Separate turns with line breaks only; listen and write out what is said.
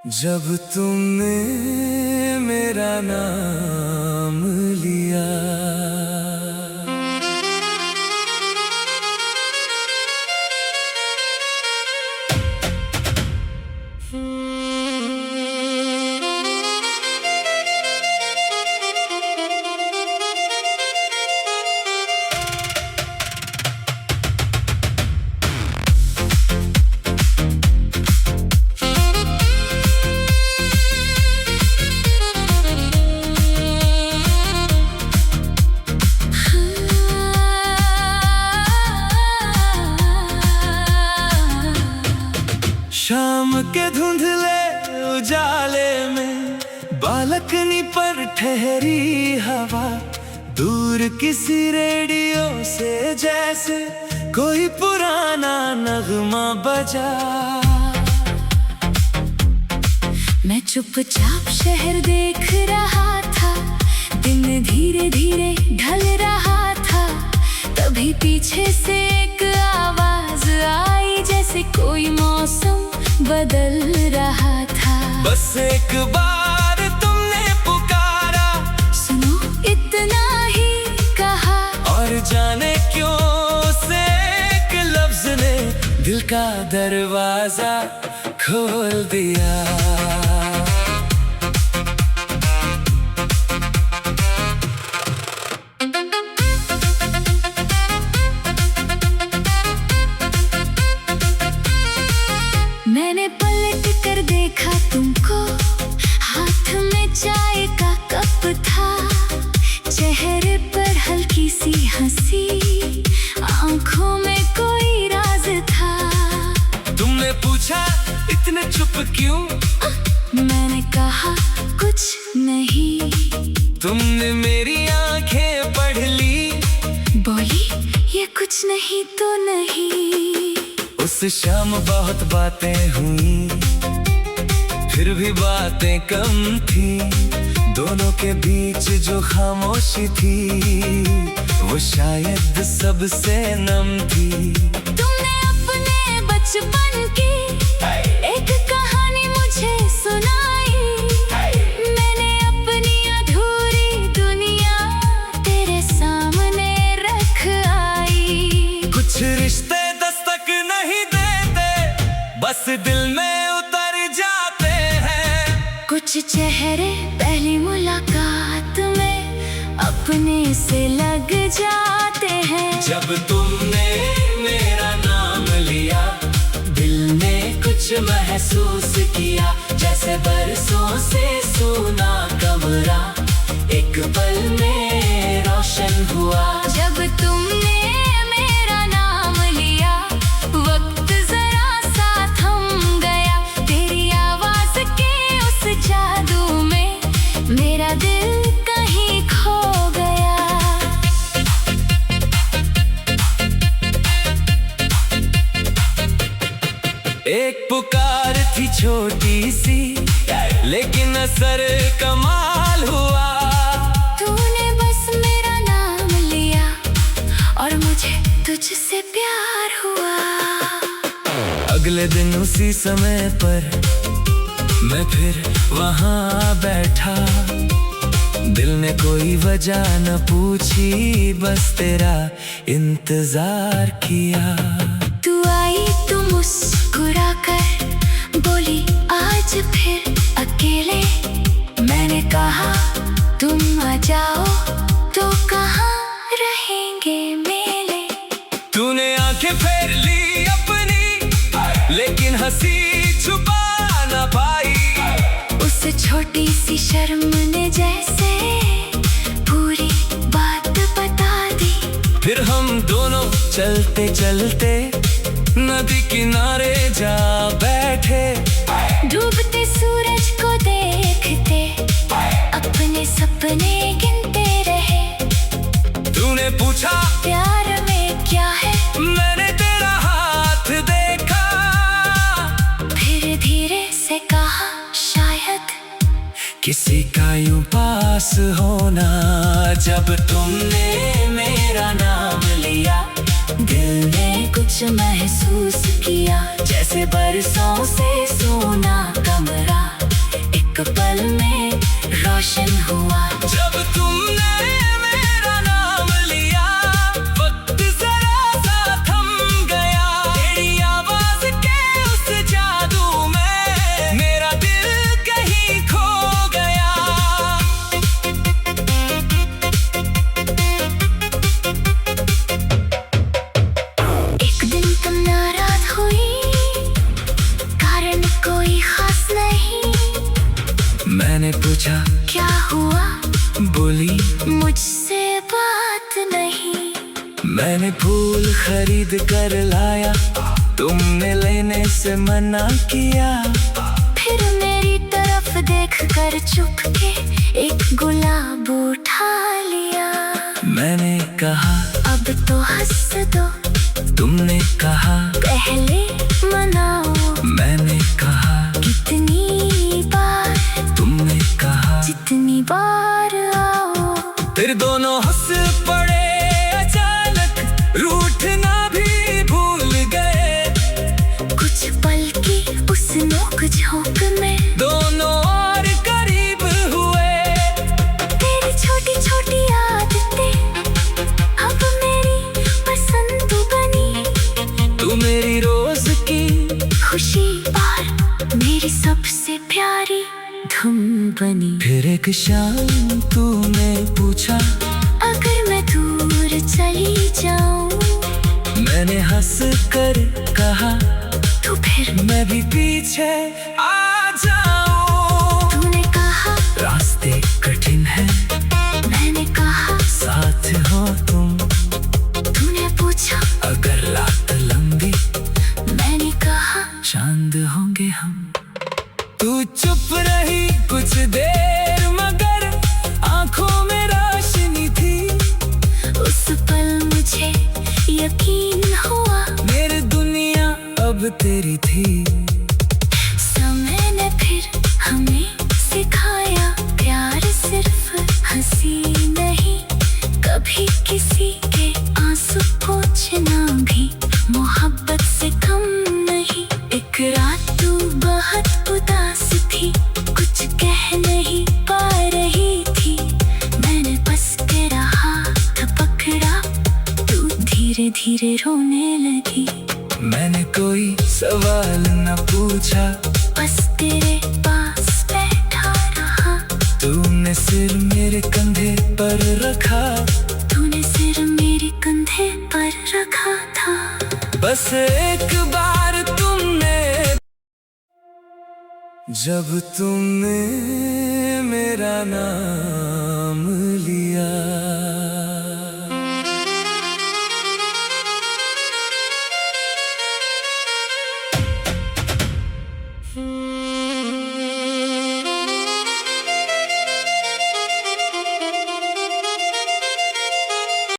जब तुमने मेरा नाम लिया, शाम के धुंधले उजाले में बालकनी पर ठहरी हवा, दूर किसी रेडियो से जैसे कोई पुराना नगमा बजा।
मैं चुपचाप शहर देख रहा था, दिन धीरे धीरे ढल रहा था। तभी पीछे से एक आवाज आई, जैसे कोई मौसम बदल रहा था।
बस एक बार तुमने पुकारा,
सुनो इतना ही कहा,
और जाने क्यों से एक लफ्ज ने दिल का दरवाजा खोल दिया।
मैंने पलट कर देखा तुमको, हाथ में चाय का कप था, चेहरे पर हल्की सी हंसी, आंखों में कोई राज था।
तुमने पूछा इतने चुप क्यों?
मैंने कहा कुछ नहीं।
तुमने मेरी आंखें पढ़ ली,
बोली ये कुछ नहीं तो नहीं।
उस शाम बहुत बातें हुई, फिर भी बातें कम थी। दोनों के बीच जो खामोशी थी, वो शायद सबसे नम थी।
तुमने अपने बचपन की एक कहानी मुझे सुनाई, मैंने अपनी अधूरी दुनिया तेरे सामने रख आई।
कुछ रिश्ते दस्तक नहीं देते, बस दिल में उतर जाते हैं।
कुछ चेहरे पहली मुलाकात में अपने से लग जाते हैं।
जब तुमने मेरा नाम लिया, दिल ने कुछ महसूस किया, जैसे बरसों से सूना कमरा एक पल में रोशन हुआ।
जब तुमने मेरा नाम लिया, वक्त जरा सा थम गया, तेरी आवाज के उस जादू में मेरा दिल कहीं खो गया।
एक पुकार थी छोटी सी, लेकिन असर कमाल हुआ।
तूने बस मेरा नाम लिया, और मुझे तुझसे प्यार हुआ।
अगले दिन उसी समय पर मैं फिर वहाँ बैठा, दिल ने कोई वजह न पूछी, बस तेरा इंतजार किया।
तू आई तू मुस्कुरा कर बोली, आज फिर अकेले। मैंने कहा तुम आ जाओ तो कहाँ रहेंगे मेले।
तूने आंखें फेर ली अपनी, लेकिन हंसी छुपा न पाई।
उस छोटी सी शर्म ने जैसे पूरी बात बता दी।
फिर हम दोनों चलते चलते नदी किनारे जा बैठे,
डूबते सूरज को देखते अपने सपने गिनते रहे।
तूने पूछा
प्यार में क्या है,
मैंने तेरा हाथ देखा।
फिर धीरे से कहा शायद
किसी का यूं पास होना। जब तुमने मेरा नाम लिया, दिल ने कुछ महसूस किया, जैसे बरसों से सोना कमरा पूछा
क्या हुआ?
बोली
मुझसे बात नहीं।
मैंने फूल खरीद कर लाया, तुमने लेने से मना किया।
फिर मेरी तरफ देख कर चुपके एक गुलाब उठा लिया।
मैंने कहा
अब तो हंस दो,
तुमने कहा
पहले मनाओ।
मैंने कहा
कितनी बार,
तुमने कहा
जितनी बार आओ।
फिर दोनों हंस पड़े अचानक, रूठना भी भूल गए।
कुछ पल की उस नोक झोंक में
दोनों और करीब हुए।
तेरी छोटी छोटी आदतें अब मेरी पसंद बनी।
तू मेरी रोज की
खुशी और मेरी सबसे प्यारी धुन बनी।
फिर एक शाम तूने पूछा
अगर मैं दूर चली जाऊं,
मैंने हंस कर कहा
तो फिर
मैं भी पीछे आ जाऊं।
तूने कहा
रास्ते कठिन है,
मैंने कहा
साथ हो तुम।
तूने पूछा
अगर रात लंबी,
मैंने कहा
चांद होंगे हम। तू चुप रही कुछ देर, मगर आंखों में रोशनी थी।
उस पल मुझे यकीन हुआ
मेरी दुनिया अब तेरी थी।
समय ने फिर हमें सिखाया, प्यार सिर्फ हंसी नहीं, कभी किसी के आंसू पोंछना भी मोहब्बत से कम नहीं। एक रात तू बहुत उदास थी, कुछ कह नहीं पा रही थी। मैंने बस तेरा हाथ पकड़ा, तू धीरे धीरे रोने लगी।
मैंने कोई सवाल न पूछा,
बस तेरे पास बैठा रहा।
तूने सिर मेरे कंधे पर रखा।
तूने सिर मेरे कंधे पर रखा था।
बस एक बार तुमने, जब तुमने मेरा नाम लिया।